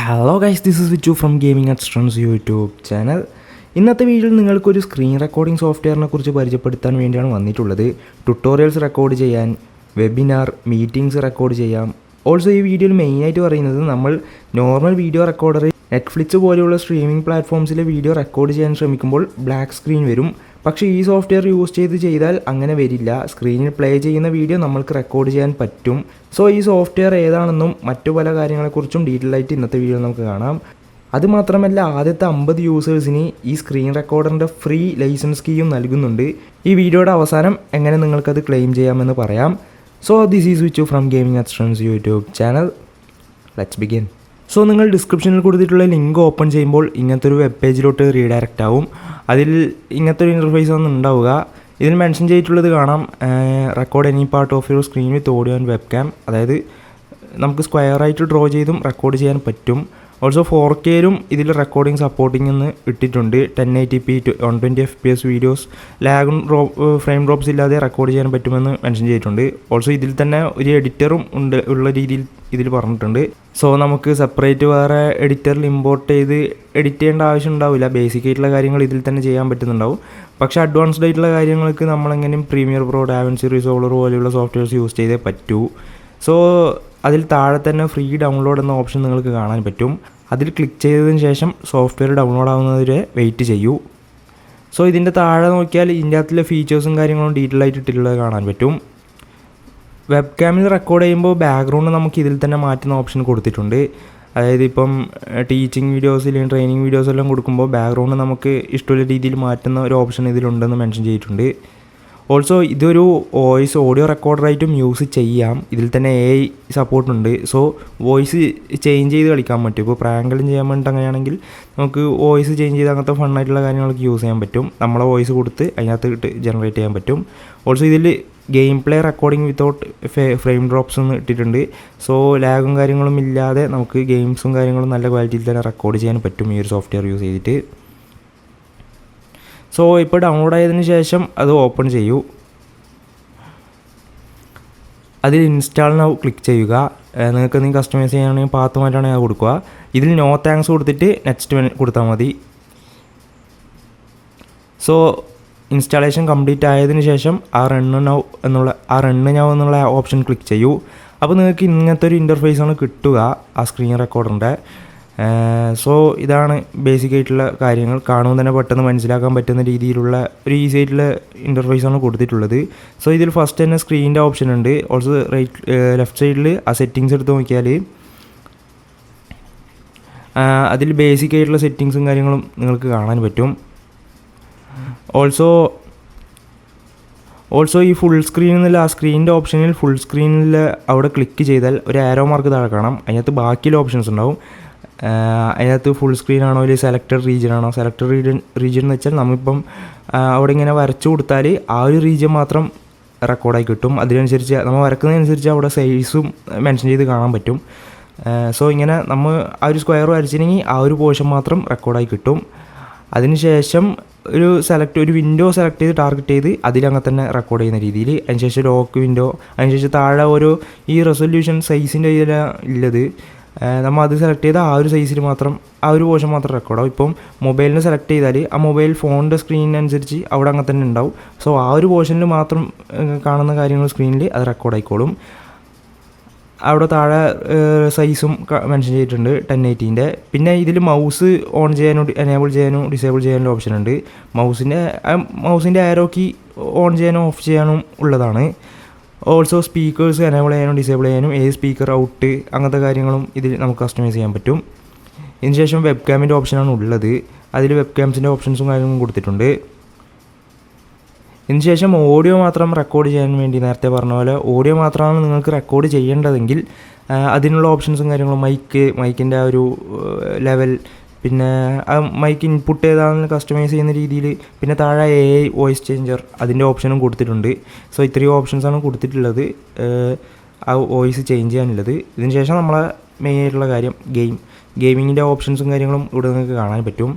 Hello guys, this is Vichu from gaming at Struns YouTube channel. ഇന്നത്തെ വീഡിയോയിൽ നിങ്ങൾക്കൊരു screen recording സോഫ്റ്റ്വെയറിനെ കുറിച്ച് പരിചയപ്പെടുത്താൻ വേണ്ടിയാണ് വന്നിട്ടുള്ളത്. ട്യൂട്ടോറിയൽസ് റെക്കോർഡ് ചെയ്യാൻ, വെബിനാർ, മീറ്റിംഗ്സ് റെക്കോർഡ് ചെയ്യാം. ഓൾസോ ഈ വീഡിയോയിൽ മെയിനായിട്ട് പറയുന്നത് നമ്മൾ നോർമൽ വീഡിയോ റെക്കോർഡർ നെറ്റ്ഫ്ലിക്സ് പോലെയുള്ള സ്ട്രീമിംഗ് പ്ലാറ്റ്ഫോംസിലെ വീഡിയോ റെക്കോർഡ് ചെയ്യാൻ ശ്രമിക്കുമ്പോൾ ബ്ലാക്ക് സ്ക്രീൻ വരും. പക്ഷേ ഈ സോഫ്റ്റ്വെയർ യൂസ് ചെയ്താൽ അങ്ങനെ വരില്ല. സ്ക്രീനിൽ പ്ലേ ചെയ്യുന്ന വീഡിയോ നമ്മൾക്ക് റെക്കോർഡ് ചെയ്യാൻ പറ്റും. സോ ഈ സോഫ്റ്റ്വെയർ ഏതാണെന്നും മറ്റു പല കാര്യങ്ങളെക്കുറിച്ചും ഡീറ്റെയിൽ ആയിട്ട് ഇന്നത്തെ വീഡിയോ നമുക്ക് കാണാം. അതുമാത്രമല്ല, ആദ്യത്തെ 50 യൂസേഴ്സിന് ഈ സ്ക്രീൻ റെക്കോർഡറിൻ്റെ ഫ്രീ ലൈസൻസ് കീയും നൽകുന്നുണ്ട്. ഈ വീഡിയോയുടെ അവസാനം എങ്ങനെ നിങ്ങൾക്കത് ക്ലെയിം ചെയ്യാമെന്ന് പറയാം. So this is Vichu from gaming at Struns YouTube channel. Let's begin. So നിങ്ങൾ ഡിസ്ക്രിപ്ഷനിൽ കൊടുത്തിട്ടുള്ള ലിങ്ക് ഓപ്പൺ ചെയ്യുമ്പോൾ ഇങ്ങനത്തെ ഒരു വെബ് പേജിലോട്ട് റീഡയറക്റ്റ് ആവും. അതിൽ ഇങ്ങനത്തെ ഒരു ഇൻ്റർഫേസ് ആണ് ഉണ്ടാവുക. ഇതിൽ മെൻഷൻ ചെയ്തിട്ടുള്ളത് കാണാം, record any part of your screen with audio and web cam. അതായത് നമുക്ക് സ്ക്വയറായിട്ട് ഡ്രോ ചെയ്തും റെക്കോർഡ് ചെയ്യാൻ പറ്റും. ഓൾസോ 4Kയിലും ഇതിൽ റെക്കോർഡിംഗ് സപ്പോർട്ടിംഗ് എന്ന് ഇട്ടിട്ടുണ്ട്. 1080p 120 FPS വീഡിയോസ് ലാഗും ഫ്രെയിം ഡ്രോപ്സ് ഇല്ലാതെ റെക്കോർഡ് ചെയ്യാൻ പറ്റുമെന്ന് മെൻഷൻ ചെയ്തിട്ടുണ്ട്. ഓൾസോ ഇതിൽ തന്നെ ഒരു എഡിറ്ററും ഉള്ള രീതിയിൽ ഇതിൽ പറഞ്ഞിട്ടുണ്ട്. സോ നമുക്ക് സെപ്പറേറ്റ് വേറെ എഡിറ്ററിൽ ഇമ്പോർട്ട് ചെയ്ത് എഡിറ്റ് ചെയ്യേണ്ട ആവശ്യം ഉണ്ടാവില്ല. ബേസിക് ആയിട്ടുള്ള കാര്യങ്ങൾ ഇതിൽ തന്നെ ചെയ്യാൻ പറ്റുന്നുണ്ടാവും. പക്ഷേ അഡ്വാൻസ്ഡ് ആയിട്ടുള്ള കാര്യങ്ങൾക്ക് നമ്മളെങ്ങനെയും പ്രീമിയർ പ്രോ, ഡാവിൻസി റിസോൾവർ പോലെയുള്ള സോഫ്റ്റ്വെയർസ് യൂസ് ചെയ്തേ പറ്റൂ. സോ അതിൽ താഴെ തന്നെ ഫ്രീ ഡൗൺലോഡ് എന്ന ഓപ്ഷൻ നിങ്ങൾക്ക് കാണാൻ പറ്റും. അതിൽ ക്ലിക്ക് ചെയ്തതിന് ശേഷം സോഫ്റ്റ്വെയർ ഡൗൺലോഡ് ആവുന്നതുവരെ വെയിറ്റ് ചെയ്യൂ. സോ ഇതിൻ്റെ താഴെ നോക്കിയാൽ ഇതിൻ്റെ അകത്തുള്ള ഫീച്ചേഴ്സും കാര്യങ്ങളും ഡീറ്റെയിൽ ആയിട്ട് ഇട്ടിട്ടുള്ളത് കാണാൻ പറ്റും. വെബ് ക്യാമിൽ റെക്കോർഡ് ചെയ്യുമ്പോൾ ബാക്ക്ഗ്രൗണ്ട് നമുക്ക് ഇതിൽ തന്നെ മാറ്റുന്ന ഓപ്ഷൻ കൊടുത്തിട്ടുണ്ട്. അതായത് ഇപ്പം ടീച്ചിങ് വീഡിയോസ് അല്ലെങ്കിൽ ട്രെയിനിങ് വീഡിയോസ് എല്ലാം കൊടുക്കുമ്പോൾ ബാക്ക്ഗ്രൗണ്ട് നമുക്ക് ഇഷ്ടമുള്ള രീതിയിൽ മാറ്റുന്ന ഒരു ഓപ്ഷൻ ഇതിലുണ്ടെന്ന് മെൻഷൻ ചെയ്തിട്ടുണ്ട്. ഓൾസോ ഇതൊരു വോയിസ് ഓഡിയോ റെക്കോർഡറായിട്ടും യൂസ് ചെയ്യാം. ഇതിൽ തന്നെ AI സപ്പോർട്ടുണ്ട്. സോ വോയിസ് ചേഞ്ച് ചെയ്ത് കളിക്കാൻ പറ്റും. ഇപ്പോൾ പ്രാങ്കെല്ലാം ചെയ്യാൻ വേണ്ടിയിട്ട് അങ്ങനെയാണെങ്കിൽ നമുക്ക് വോയിസ് ചേഞ്ച് ചെയ്ത് അങ്ങനത്തെ ഫണ്ണായിട്ടുള്ള കാര്യങ്ങളൊക്കെ യൂസ് ചെയ്യാൻ പറ്റും. നമ്മളെ വോയിസ് കൊടുത്ത് അതിനകത്ത് ഇട്ട് ജനറേറ്റ് ചെയ്യാൻ പറ്റും. ഓൾസോ ഇതിൽ game play recording without frame drops എന്ന് ഇട്ടിട്ടുണ്ട്. സോ ലാഗും കാര്യങ്ങളും ഇല്ലാതെ നമുക്ക് ഗെയിംസും കാര്യങ്ങളും നല്ല ക്വാളിറ്റിയിൽ തന്നെ റെക്കോർഡ് ചെയ്യാൻ പറ്റും ഈ ഒരു സോഫ്റ്റ്വെയർ യൂസ് ചെയ്തിട്ട്. സോ ഇപ്പോൾ ഡൗൺലോഡ് ആയതിനു ശേഷം അത് ഓപ്പൺ ചെയ്യൂ. അതിൽ ഇൻസ്റ്റാൾ നൗ ക്ലിക്ക് ചെയ്യുക. നിങ്ങൾക്ക് എന്തെങ്കിലും കസ്റ്റമൈസ് ചെയ്യുകയാണെങ്കിൽ പാത്ത് മാറ്റാണെങ്കിൽ അത് കൊടുക്കുക. ഇതിൽ നോ താങ്ക്സ് കൊടുത്തിട്ട് നെക്സ്റ്റ് കൊടുത്താൽ മതി. സോ ഇൻസ്റ്റാളേഷൻ കംപ്ലീറ്റ് ആയതിനു ശേഷം റൺ നൗ എന്നുള്ള ഓപ്ഷൻ ക്ലിക്ക് ചെയ്യൂ. അപ്പോൾ നിങ്ങൾക്ക് ഇങ്ങനത്തെ ഒരു ഇൻ്റർഫേസാണ് കിട്ടുക ആ സ്ക്രീൻ റെക്കോർഡറിൻ്റെ. സോ ഇതാണ് ബേസിക് ആയിട്ടുള്ള കാര്യങ്ങൾ. കാണുമ്പോൾ തന്നെ പെട്ടെന്ന് മനസ്സിലാക്കാൻ പറ്റുന്ന രീതിയിലുള്ള ഒരു ഈസി ആയിട്ടുള്ള ഇൻ്റർഫേസാണ് കൊടുത്തിട്ടുള്ളത്. സോ ഇതിൽ ഫസ്റ്റ് തന്നെ സ്ക്രീനിൻ്റെ ഓപ്ഷൻ ഉണ്ട്. ഓൾസോ ലെഫ്റ്റ് സൈഡിൽ ആ സെറ്റിങ്സ് എടുത്ത് നോക്കിയാൽ അതിൽ ബേസിക് ആയിട്ടുള്ള സെറ്റിങ്സും കാര്യങ്ങളും നിങ്ങൾക്ക് കാണാൻ പറ്റും. ഓൾസോ ഈ ഫുൾ സ്ക്രീൻ എന്നുള്ള ആ സ്ക്രീനിൻ്റെ ഓപ്ഷനിൽ ഫുൾ സ്ക്രീനിൽ അവിടെ ക്ലിക്ക് ചെയ്താൽ ഒരു ആരോ മാർക്ക് താഴെ കാണാം. അതിനകത്ത് ബാക്കിയുള്ള ഓപ്ഷൻസ് ഉണ്ടാവും. അതിനകത്ത് ഫുൾ സ്ക്രീൻ ആണോ അല്ലെങ്കിൽ സെലക്റ്റഡ് റീജിയൻ ആണോ. സെലക്റ്റഡ് റീജിയൻ എന്ന് വെച്ചാൽ നമ്മളിപ്പം അവിടെ ഇങ്ങനെ വരച്ചു കൊടുത്താൽ ആ ഒരു റീജിയൻ മാത്രം റെക്കോർഡായി കിട്ടും. അതിനനുസരിച്ച് നമ്മൾ വരക്കുന്നതനുസരിച്ച് അവിടെ സൈസും മെൻഷൻ ചെയ്ത് കാണാൻ പറ്റും. സോ ഇങ്ങനെ നമ്മൾ ആ ഒരു സ്ക്വയർ വരച്ചിട്ടുണ്ടെങ്കിൽ ആ ഒരു പോർഷൻ മാത്രം റെക്കോർഡായി കിട്ടും. അതിനുശേഷം ഒരു വിൻഡോ സെലക്ട് ചെയ്ത് ടാർഗറ്റ് ചെയ്ത് അതിലങ്ങനെ തന്നെ റെക്കോർഡ് ചെയ്യുന്ന രീതിയിൽ. അതിനുശേഷം ലോക്ക് വിൻഡോ, അതിനുശേഷം താഴെ ഈ റെസൊല്യൂഷൻ സൈസിൻ്റെ ഉള്ളത് നമ്മൾ അത് സെലക്ട് ചെയ്താൽ ആ ഒരു സൈസിൽ മാത്രം ആ ഒരു പോർഷൻ മാത്രം റെക്കോർഡാവും. ഇപ്പം മൊബൈലിന് സെലക്ട് ചെയ്താൽ ആ മൊബൈൽ ഫോണിൻ്റെ സ്ക്രീനിനനുസരിച്ച് അവിടെ അങ്ങനെ തന്നെ ഉണ്ടാവും. സോ ആ ഒരു പോർഷനിൽ മാത്രം കാണുന്ന കാര്യങ്ങൾ സ്ക്രീനിൽ അത് റെക്കോർഡായിക്കോളും. അവിടെ താഴെ സൈസും മെൻഷൻ ചെയ്തിട്ടുണ്ട് 1080. പിന്നെ ഇതിൽ മൗസ് ഓൺ ചെയ്യാനും എനേബിൾ ചെയ്യാനും ഡിസേബിൾ ചെയ്യാനുള്ള ഓപ്ഷൻ ഉണ്ട്. മൗസിൻ്റെ ആരോ കീ ഓൺ ചെയ്യാനും ഓഫ് ചെയ്യാനും ഉള്ളതാണ്. ഓൾസോ സ്പീക്കേഴ്സ് എനേബിൾ ചെയ്യാനും ഡിസേബിൾ ചെയ്യാനും ഏത് സ്പീക്കർ ഔട്ട് അങ്ങനത്തെ കാര്യങ്ങളും ഇതിൽ നമുക്ക് കസ്റ്റമൈസ് ചെയ്യാൻ പറ്റും. ഇതിനുശേഷം വെബ് ക്യാമിൻ്റെ ഓപ്ഷനാണ് ഉള്ളത്. അതിൽ വെബ് ക്യാംസിൻ്റെ ഓപ്ഷൻസും കാര്യങ്ങളും കൊടുത്തിട്ടുണ്ട്. ഇതിനുശേഷം ഓഡിയോ മാത്രം റെക്കോർഡ് ചെയ്യാൻ വേണ്ടി നേരത്തെ പറഞ്ഞ പോലെ ഓഡിയോ മാത്രമാണ് നിങ്ങൾക്ക് റെക്കോർഡ് ചെയ്യേണ്ടതെങ്കിൽ അതിനുള്ള ഓപ്ഷൻസും കാര്യങ്ങളും മൈക്കിൻ്റെ ആ ഒരു ലെവൽ, പിന്നെ ആ മൈക്ക് ഇൻപുട്ട് ഏതാണെന്ന് കസ്റ്റമൈസ് ചെയ്യുന്ന രീതിയിൽ, പിന്നെ താഴെ AI വോയിസ് ചേഞ്ചർ അതിൻ്റെ ഓപ്ഷനും കൊടുത്തിട്ടുണ്ട്. സോ ഇത്രയും ഓപ്ഷൻസാണ് കൊടുത്തിട്ടുള്ളത് ആ വോയിസ് ചേഞ്ച് ചെയ്യാനുള്ളത്. ഇതിന് ശേഷം നമ്മളെ മെയിൻ ആയിട്ടുള്ള കാര്യം ഗെയിമിങ്ങിൻ്റെ ഓപ്ഷൻസും കാര്യങ്ങളും ഇവിടെ നിങ്ങൾക്ക് കാണാൻ പറ്റും.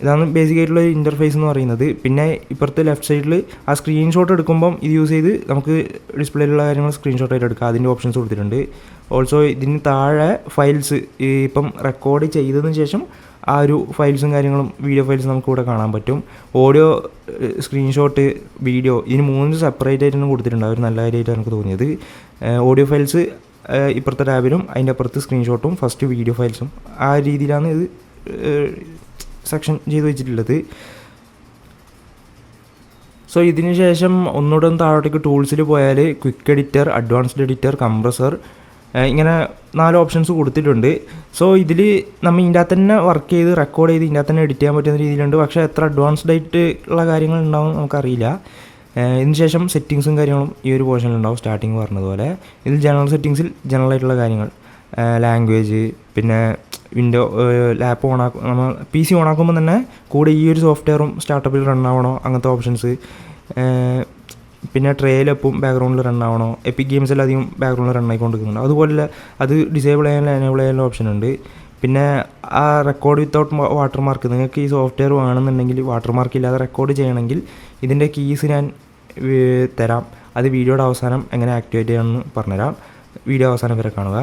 ഇതാണ് ബേസിക് ആയിട്ടുള്ള ഇൻ്റർഫേസ് എന്ന് പറയുന്നത്. പിന്നെ ഇപ്പുറത്തെ ലെഫ്റ്റ് സൈഡിൽ ആ സ്ക്രീൻഷോട്ട് എടുക്കുമ്പം ഇത് യൂസ് ചെയ്ത് നമുക്ക് ഡിസ്പ്ലേയിലുള്ള കാര്യങ്ങൾ സ്ക്രീൻഷോട്ട് ആയിട്ട് എടുക്കാം. അതിൻ്റെ ഓപ്ഷൻസ് കൊടുത്തിട്ടുണ്ട്. ഓൾസോ ഇതിന് താഴെ ഫയൽസ് ഇപ്പം റെക്കോർഡ് ചെയ്തതിന് ശേഷം ആ ഒരു ഫയൽസും കാര്യങ്ങളും വീഡിയോ ഫയൽസ് നമുക്ക് ഇവിടെ കാണാൻ പറ്റും. ഓഡിയോ, സ്ക്രീൻഷോട്ട്, വീഡിയോ, ഇതിന് 3 സെപ്പറേറ്റ് ആയിട്ടാണ് കൊടുത്തിട്ടുണ്ട്. ഒരു നല്ല കാര്യമായിട്ടാണ് എനിക്ക് തോന്നിയത്. ഓഡിയോ ഫയൽസ് ഇപ്പുറത്തെ ടാബിലും അതിൻ്റെ അപ്പുറത്ത് സ്ക്രീൻഷോട്ടും ഫസ്റ്റ് വീഡിയോ ഫയൽസും ആ രീതിയിലാണ് ഇത് സെക്ഷൻ ചെയ്ത് വെച്ചിട്ടുള്ളത്. സോ ഇതിന് ശേഷം ഒന്നുകൂടെ താഴോട്ടേക്ക് ടൂൾസിൽ പോയാൽ quick editor, advanced editor, compressor, ഇങ്ങനെ 4 ഓപ്ഷൻസ് കൊടുത്തിട്ടുണ്ട്. സോ ഇതിൽ നമ്മൾ ഇതിൻ്റെ അകത്ത് തന്നെ വർക്ക് ചെയ്ത് റെക്കോർഡ് ചെയ്ത് ഇതിൻ്റെ അകത്ത് തന്നെ എഡിറ്റ് ചെയ്യാൻ പറ്റുന്ന രീതിയിലുണ്ട്. പക്ഷേ എത്ര അഡ്വാൻസ്ഡ് ആയിട്ട് ഉള്ള കാര്യങ്ങൾ ഉണ്ടാവും നമുക്കറിയില്ല. ഇതിന് ശേഷം സെറ്റിങ്സും കാര്യങ്ങളും ഈ ഒരു പോർഷനിലുണ്ടാവും. സ്റ്റാർട്ടിങ് പറഞ്ഞതുപോലെ ഇതിൽ ജനറൽ സെറ്റിങ്സിൽ ജനറൽ ആയിട്ടുള്ള കാര്യങ്ങൾ, ലാംഗ്വേജ്, പിന്നെ വിൻഡോ, ലാപ്പ് ഓണാക്കും, നമ്മൾ PC ഓണാക്കുമ്പോൾ തന്നെ കൂടെ ഈ ഒരു സോഫ്റ്റ്വെയറും സ്റ്റാർട്ടപ്പിൽ റൺ ആവണോ അങ്ങനത്തെ ഓപ്ഷൻസ്, പിന്നെ ട്രെയിലപ്പും ബാക്ക്ഗ്രൗണ്ടിൽ റൺ ആവണോ, എപ്പിക് ഗെയിംസ് അധികം ബാക്ക്ഗ്രൗണ്ടിൽ റൺ ആയിക്കൊണ്ടിരിക്കുന്നുണ്ട്. അതുപോലെ അത് ഡിസേബിൾ ചെയ്യാനുള്ള എനേബിൾ ചെയ്യാനുള്ള ഓപ്ഷൻ ഉണ്ട്. പിന്നെ ആ റെക്കോർഡ് വിത്തൗട്ട് വാട്ടർമാർക്ക്, നിങ്ങൾക്ക് ഈ സോഫ്റ്റ്വെയർ വേണമെന്നുണ്ടെങ്കിൽ വാട്ടർമാർക്ക് ഇല്ലാതെ റെക്കോർഡ് ചെയ്യണമെങ്കിൽ ഇതിൻ്റെ കീസ് ഞാൻ തരാം. അത് വീഡിയോയുടെ അവസാനം എങ്ങനെ ആക്ടിവേറ്റ് ചെയ്യാമെന്ന് പറഞ്ഞുതരാം. വീഡിയോ അവസാനം വരെ കാണുക.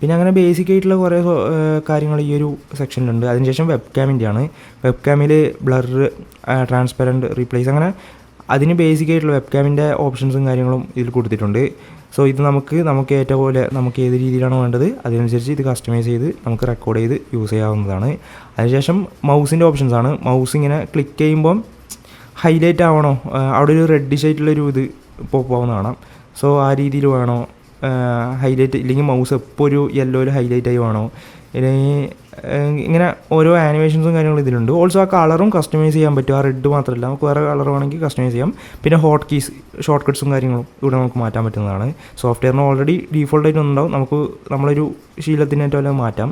പിന്നെ അങ്ങനെ ബേസിക് ആയിട്ടുള്ള കുറേ കാര്യങ്ങൾ ഈ ഒരു സെക്ഷനിലുണ്ട്. അതിനുശേഷം വെബ് ക്യാമിൻ്റെയാണ്. വെബ് ക്യാമിൽ ബ്ലർ, ട്രാൻസ്പെറൻറ്റ്, റീപ്ലേസ്, അങ്ങനെ അതിന് ബേസിക് ആയിട്ടുള്ള വെബ് ക്യാമിൻ്റെ ഓപ്ഷൻസും കാര്യങ്ങളും ഇതിൽ കൊടുത്തിട്ടുണ്ട്. സോ ഇത് നമുക്ക് ഏറ്റവും പോലെ നമുക്ക് ഏത് രീതിയിലാണ് വേണ്ടത് അതിനനുസരിച്ച് ഇത് കസ്റ്റമൈസ് ചെയ്ത് നമുക്ക് റെക്കോർഡ് ചെയ്ത് യൂസ് ചെയ്യാവുന്നതാണ്. അതിനുശേഷം മൗസിൻ്റെ ഓപ്ഷൻസാണ്. മൗസ് ഇങ്ങനെ ക്ലിക്ക് ചെയ്യുമ്പം ഹൈലൈറ്റ് ആവണോ, അവിടെ ഒരു റെഡിഷ് ആയിട്ടുള്ളൊരു ഇത് പോകാവുന്ന കാണാം. സോ ആ രീതിയിൽ വേണോ, ഹൈലൈറ്റ് ഇല്ലെങ്കിൽ മൗസ് എപ്പോൾ ഒരു യെല്ലോയിൽ ഹൈലൈറ്റ് ആയി വേണോ, ഇങ്ങനെ ഓരോ ആനിമേഷൻസും കാര്യങ്ങളും ഇതിലുണ്ട്. ഓൾസോ ആ കളറും കസ്റ്റമൈസ് ചെയ്യാൻ പറ്റും. ആ റെഡ് മാത്രമല്ല, നമുക്ക് വേറെ കളർ വേണമെങ്കിൽ കസ്റ്റമൈസ് ചെയ്യാം. പിന്നെ ഹോട്ട് കീസ്, ഷോർട്ട് കട്ട്സും കാര്യങ്ങളും ഇവിടെ നമുക്ക് മാറ്റാൻ പറ്റുന്നതാണ്. സോഫ്റ്റ്വെയറിന് ഓൾറെഡി ഡീഫോൾട്ടായിട്ട് ഉണ്ടാവും, നമുക്ക് നമ്മളൊരു ശീലത്തിനായിട്ട് വല്ല മാറ്റാം.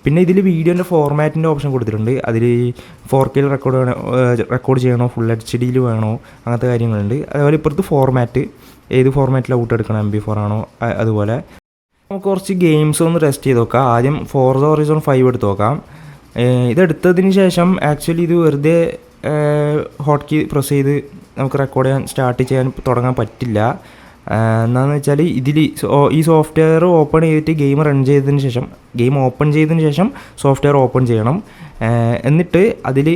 പിന്നെ ഇതിൽ വീഡിയോൻ്റെ ഫോർമാറ്റിൻ്റെ ഓപ്ഷൻ കൊടുത്തിട്ടുണ്ട്. അതിൽ 4K റെക്കോർഡ് ചെയ്യണോ, ഫുൾ HD വേണോ, അങ്ങനത്തെ കാര്യങ്ങളുണ്ട്. അതുപോലെ ഇപ്പുറത്ത് ഫോർമാറ്റ്, ഏത് ഫോർമാറ്റിലാണ് ഔട്ട് എടുക്കണം, MP4 ആണോ, അതുപോലെ നമുക്ക് കുറച്ച് ഗെയിംസ് ഒന്ന് ടെസ്റ്റ് ചെയ്ത് നോക്കാം. ആദ്യം Forza Horizon 5 എടുത്ത് നോക്കാം. ഇതെടുത്തതിന് ശേഷം ആക്ച്വലി ഇത് വെറുതെ ഹോട്ട് കീ പ്രസ് ചെയ്ത് നമുക്ക് റെക്കോർഡ് ചെയ്യാൻ തുടങ്ങാൻ പറ്റില്ല. എന്താണെന്ന് വെച്ചാൽ ഇതിൽ ഈ സോഫ്റ്റ്വെയർ ഓപ്പൺ ചെയ്തിട്ട് ഗെയിം ഓപ്പൺ ചെയ്തതിന് ശേഷം സോഫ്റ്റ്വെയർ ഓപ്പൺ ചെയ്യണം. എന്നിട്ട് അതിൽ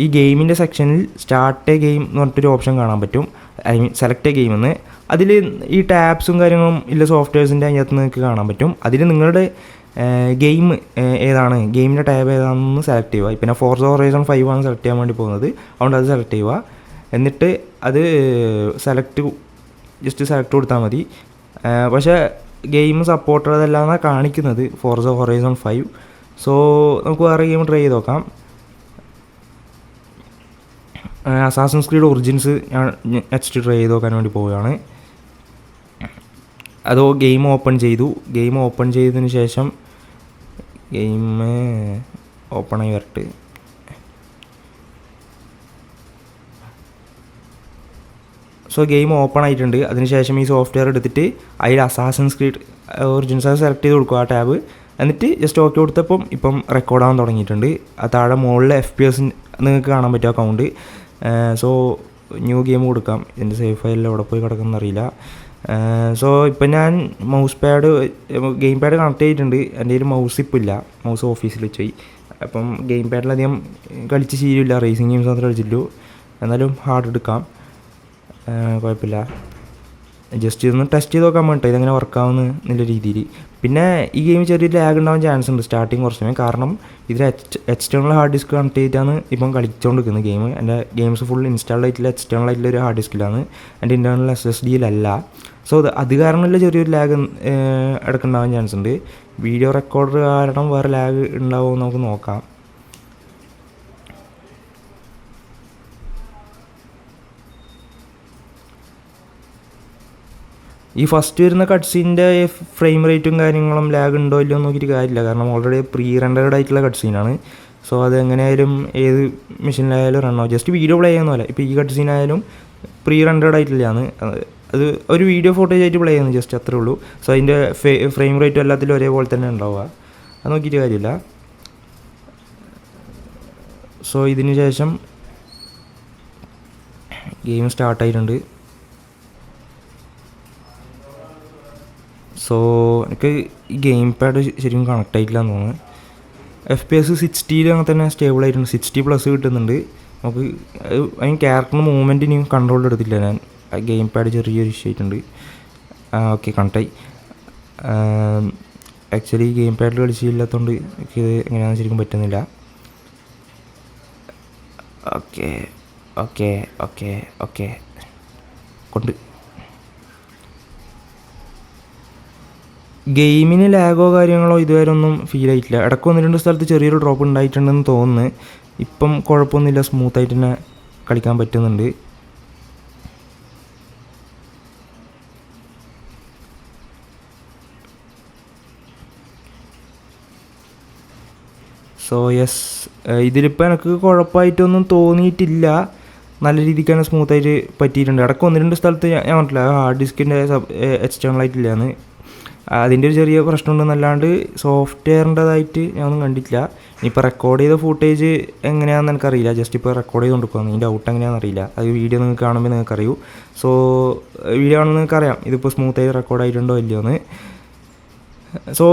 ഈ ഗെയിമിൻ്റെ സെക്ഷനിൽ സ്റ്റാർട്ട് എ ഗെയിം എന്ന് പറഞ്ഞിട്ടൊരു ഓപ്ഷൻ കാണാൻ പറ്റും. I mean select A game എന്ന്. അതിൽ ഈ ടാബ്സും കാര്യങ്ങളും ഇല്ല സോഫ്റ്റ്വെയർസിൻ്റെ അതിനകത്ത് നിങ്ങൾക്ക് കാണാൻ പറ്റും. അതിൽ നിങ്ങളുടെ ഗെയിം ഏതാണ്, ഗെയിമിൻ്റെ ടാബ് ഏതാണെന്ന് സെലക്ട് ചെയ്യുക. പിന്നെ Forza Horizon 5 ആണ് സെലക്ട് ചെയ്യാൻ വേണ്ടി പോകുന്നത്, അതുകൊണ്ട് അത് സെലക്ട് ചെയ്യുക. എന്നിട്ട് അത് ജസ്റ്റ് സെലക്ട് കൊടുത്താൽ മതി. പക്ഷേ ഗെയിം സപ്പോർട്ടഡ് അതല്ലാന്നാണ് കാണിക്കുന്നത് Forza Horizon 5. സോ നമുക്ക് വേറെ ഗെയിം ട്രൈ ചെയ്ത് നോക്കാം. Assassin's Creed Origins ഞാൻ നെക്സ്റ്റ് ട്രൈ ചെയ്ത് നോക്കാൻ വേണ്ടി പോവുകയാണ്. അതോ ഗെയിം ഓപ്പൺ ചെയ്തതിന് ശേഷം ഗെയിം ഓപ്പണായി വരട്ടെ. സോ ഗെയിം ഓപ്പൺ ആയിട്ടുണ്ട്. അതിനുശേഷം ഈ സോഫ്റ്റ്വെയർ എടുത്തിട്ട് അതിൽ Assassin's Creed Origins സെലക്ട് ചെയ്ത് കൊടുക്കുക, ആ ടാബ്. എന്നിട്ട് ജസ്റ്റ് ഓക്കെ കൊടുത്തപ്പം ഇപ്പം റെക്കോർഡാകാൻ തുടങ്ങിയിട്ടുണ്ട്. ആ താഴെ മുകളിലെ FPS നിങ്ങൾക്ക് കാണാൻ പറ്റും അക്കൗണ്ട്. സോ ന്യൂ ഗെയിം കൊടുക്കാം. ഇതിൻ്റെ സേവ് ഫയലിൽ എവിടെ പോയി കിടക്കുന്നറിയില്ല. സോ ഇപ്പം ഞാൻ ഗെയിം പാഡ് കണക്ട് ചെയ്തിട്ടുണ്ട്. എൻ്റെ കയ്യിൽ മൗസ് ഇപ്പോൾ ഇല്ല, മൗസ് ഓഫീസിൽ വെച്ചുപോയി. അപ്പം ഗെയിം പാഡിലധികം കളിച്ച് ശീലമില്ല, റേസിംഗ് ഗെയിംസ് മാത്രമേ കളിച്ചിട്ടുള്ളൂ. എന്നാലും ഹാർഡ് എടുക്കാം, കുഴപ്പമില്ല. ജസ്റ്റ് ഇതൊന്ന് ടെസ്റ്റ് ചെയ്ത് നോക്കാൻ വേണ്ടിയിട്ട് ഇതെങ്ങനെ വർക്കാവുന്ന എന്നുള്ള രീതിയിൽ. പിന്നെ ഈ ഗെയിം ചെറിയ ലാഗ് ഉണ്ടാവാൻ ചാൻസ് ഉണ്ട് സ്റ്റാർട്ടിങ് കുറച്ച് സമയം. കാരണം ഇതിൽ എക്സ്റ്റേണൽ ഹാർഡ് ഡിസ്ക് കണക്ട് ചെയ്തിട്ടാണ് ഇപ്പം കളിച്ചുകൊണ്ടിരിക്കുന്നത് ഗെയിം. എൻ്റെ ഗെയിംസ് ഫുൾ ഇൻസ്റ്റാൾഡ് ആയിട്ടുള്ള എക്സ്റ്റേണൽ ആയിട്ടുള്ള ഒരു ഹാർഡ് ഡിസ്കിലാണ്, എൻ്റെ ഇൻറ്റേർണൽ SSD-യിലല്ല. സോ അത് കാരണമുള്ള ചെറിയൊരു ലാഗ് ഇടയ്ക്കുണ്ടാവാൻ ചാൻസ് ഉണ്ട്. വീഡിയോ റെക്കോർഡർ കാരണം വേറെ ലാഗ് ഉണ്ടാവുമോ നമുക്ക് നോക്കാം. ഈ ഫസ്റ്റ് വരുന്ന കട്ട്സീൻ്റെ ഫ്രെയിം റേറ്റും കാര്യങ്ങളും ലാഗ് ഉണ്ടോ ഇല്ലയോ നോക്കിയിട്ട് കാര്യമില്ല. കാരണം ഓൾറെഡി പ്രീ റെൻഡേർഡ് ആയിട്ടുള്ള കട്ട്സീനാണ്. സോ അത് എങ്ങനെയായാലും ഏത് മെഷീനിലായാലും റണ്ണാവും. ജസ്റ്റ് വീഡിയോ പ്ലേ ചെയ്യുന്ന പോലെ. ഇപ്പോൾ ഈ കട്ട്സീനായാലും പ്രീ റെൻഡേർഡ് ആയിട്ടില്ലാണ്, അത് ഒരു വീഡിയോ ഫോട്ടേജ് ആയിട്ട് പ്ലേ ചെയ്യുന്നു, ജസ്റ്റ് അത്രേ ഉള്ളൂ. സോ അതിൻ്റെ ഫ്രെയിം റേറ്റും എല്ലാത്തിലും ഒരേപോലെ തന്നെ ഉണ്ടാവുക, അത് നോക്കിയിട്ട് കാര്യമില്ല. സോ ഇതിന് ശേഷം ഗെയിം സ്റ്റാർട്ടായിട്ടുണ്ട്. സോ എനിക്ക് ഈ ഗെയിം പാഡ് ശരിക്കും കണക്റ്റ് ആയിട്ടില്ല എന്ന് തോന്നുന്നു. FPS 60 അങ്ങനെ തന്നെ സ്റ്റേബിൾ ആയിട്ടുണ്ട്, 60+ കിട്ടുന്നുണ്ട് നമുക്ക്. അതിന് ക്യാരക്ടറിന് മൂവ്മെൻറ്റിന് കൺട്രോൾ എടുത്തില്ല ഞാൻ. ഗെയിം പാഡ് ചെറിയൊരു ഇഷ്യൂ ആയിട്ടുണ്ട്. ഓക്കെ, കണക്റ്റായി. ആക്ച്വലി ഗെയിം പാഡിൽ കളിച്ചില്ലാത്തതുകൊണ്ട് എനിക്കിത് എങ്ങനെയാണെന്ന് ശരിക്കും പറ്റുന്നില്ല. ഓക്കെ ഓക്കെ ഓക്കെ ഓക്കെ കൊണ്ട് ഗെയിമിന് ലാഗോ കാര്യങ്ങളോ ഇതുവരെ ഒന്നും ഫീൽ ആയിട്ടില്ല. ഇടയ്ക്ക് 1-2 സ്ഥലത്ത് ചെറിയൊരു ഡ്രോപ്പ് ഉണ്ടായിട്ടുണ്ടെന്ന് തോന്നുന്നു. ഇപ്പം കുഴപ്പമൊന്നുമില്ല, സ്മൂത്തായിട്ട് തന്നെ കളിക്കാൻ പറ്റുന്നുണ്ട്. സോ യെസ്, ഇതിലിപ്പോൾ എനിക്ക് കുഴപ്പമായിട്ടൊന്നും തോന്നിയിട്ടില്ല. നല്ല രീതിക്ക് തന്നെ സ്മൂത്തായിട്ട് പറ്റിയിട്ടുണ്ട്. ഇടയ്ക്ക് 1-2 സ്ഥലത്ത് ഞാൻ പറഞ്ഞില്ല ഹാർഡ് ഡിസ്കിൻ്റെ എക്സ്റ്റേണൽ ആയിട്ടില്ലാന്ന്, അതിൻ്റെ ഒരു ചെറിയ പ്രശ്നമുണ്ടെന്നല്ലാണ്ട് സോഫ്റ്റ്വെയറിൻ്റെതായിട്ട് ഞാനൊന്നും കണ്ടിട്ടില്ല. ഇനിയിപ്പോൾ റെക്കോർഡ് ചെയ്ത ഫുട്ടേജ് എങ്ങനെയാണെന്ന് എനിക്കറിയില്ല. ജസ്റ്റ് ഇപ്പോൾ റെക്കോർഡ് ചെയ്ത് കൊണ്ടുപോകുന്നു, ഇതിൻ്റെ ഔട്ട് എങ്ങനെയാണെന്ന് അറിയില്ല. അത് വീഡിയോ നിങ്ങൾക്ക് കാണുമ്പോൾ നിങ്ങൾക്ക് അറിയൂ. സോ വീഡിയോ കാണുമ്പോൾ നിങ്ങൾക്ക് അറിയാം ഇതിപ്പോൾ സ്മൂത്തായി റെക്കോർഡ് ആയിട്ടുണ്ടോ ഇല്ലയോ എന്ന്. സോ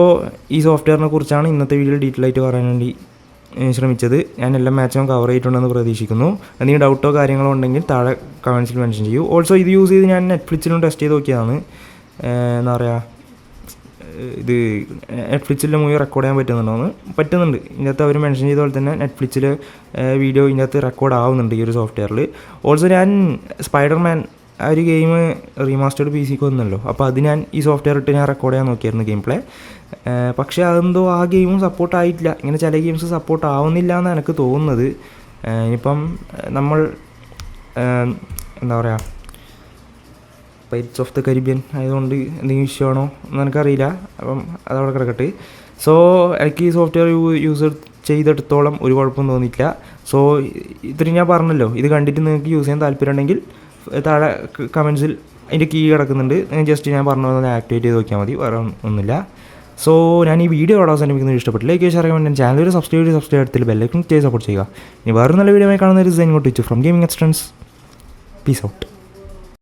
ഈ സോഫ്റ്റ്വെയറിനെ കുറിച്ചാണ് ഇന്നത്തെ വീഡിയോയിൽ ഡീറ്റെയിൽ ആയിട്ട് പറയാൻ വേണ്ടി ശ്രമിച്ചത്. ഞാൻ എല്ലാ മാക്സിമം കവർ ചെയ്തിട്ടുണ്ടെന്ന് പ്രതീക്ഷിക്കുന്നു. എന്തെങ്കിലും ഡൗട്ടോ കാര്യങ്ങളോ ഉണ്ടെങ്കിൽ താഴെ കമൻസിൽ മെൻഷൻ ചെയ്യൂ. ഓൾസോ ഇത് യൂസ് ചെയ്ത് ഞാൻ നെറ്റ്ഫ്ലിക്സിലും ടെസ്റ്റ് ചെയ്ത് നോക്കിയതാണ്. എന്താ പറയുക, ഇത് നെറ്റ്ഫ്ലിക്സിലെ മൂവി റെക്കോർഡ് ചെയ്യാൻ പറ്റുന്നുണ്ട്. ഇതിനകത്ത് അവർ മെൻഷൻ ചെയ്ത പോലെ തന്നെ നെറ്റ്ഫ്ലിക്സിൽ വീഡിയോ ഇതിനകത്ത് റെക്കോർഡ് ആവുന്നുണ്ട് ഈ ഒരു സോഫ്റ്റ്വെയറിൽ. ഓൾസോ ഞാൻ സ്പൈഡർമാൻ ആ ഒരു ഗെയിം റീമാസ്റ്റേർഡ് PC-ക്ക് വന്നല്ലോ, അപ്പോൾ അത് ഞാൻ ഈ സോഫ്റ്റ്വെയർ ഇട്ട് ഞാൻ റെക്കോർഡ് ചെയ്യാൻ നോക്കിയായിരുന്നു ഗെയിം പ്ലേ. പക്ഷേ അതെന്തോ ആ ഗെയിമും സപ്പോർട്ടായിട്ടില്ല. ഇങ്ങനെ ചില ഗെയിംസ് സപ്പോർട്ട് ആവുന്നില്ല എന്നാണ് എനിക്ക് തോന്നുന്നത്. ഇനിയിപ്പം നമ്മൾ എന്താ പറയുക, പൈററ്റ്സ് ഓഫ് ദ കരീബിയൻ ആയതുകൊണ്ട് എന്തെങ്കിലും ഇഷ്യൂ ആണോ എന്ന് എനിക്കറിയില്ല. അപ്പം അതവിടെ കിടക്കട്ടെ. സോ എനിക്ക് ഈ സോഫ്റ്റ്വെയർ യൂസ് ചെയ്തെടുത്തോളം ഒരു കുഴപ്പമൊന്നും തോന്നിയിട്ടില്ല. സോ ഇത്രയും ഞാൻ പറഞ്ഞല്ലോ, ഇത് കണ്ടിട്ട് നിങ്ങൾക്ക് യൂസ് ചെയ്യാൻ താല്പര്യം ഉണ്ടെങ്കിൽ താഴെ കമൻസിൽ അതിൻ്റെ കീ കിടക്കുന്നുണ്ട്. ജസ്റ്റ് ഞാൻ പറഞ്ഞ പോലെ ആക്ടിവേറ്റ് ചെയ്ത് നോക്കിയാൽ മതി, വേറെ ഒന്നുമില്ല. സോ ഞാൻ ഈ വീഡിയോ അവിടെ അവസാനിപ്പിക്കുന്നത് ഇഷ്ടപ്പെട്ടില്ല. ലൈക്ക് ഷെയർ ചെയ്യാൻ വേണ്ടി ചാനൽ സബ്സ്ക്രൈബ് എടുത്തിട്ട് ബെല്ലൈക്കൺ ചെയ്ത് സപ്പോർട്ട് ചെയ്യുക. ഇനി വേറെ നല്ല വീഡിയോ കാണുന്ന ഒരു ഡിസൈൻ ഇങ്ങോട്ട് Vichu from gaming Xtruns. Peace out.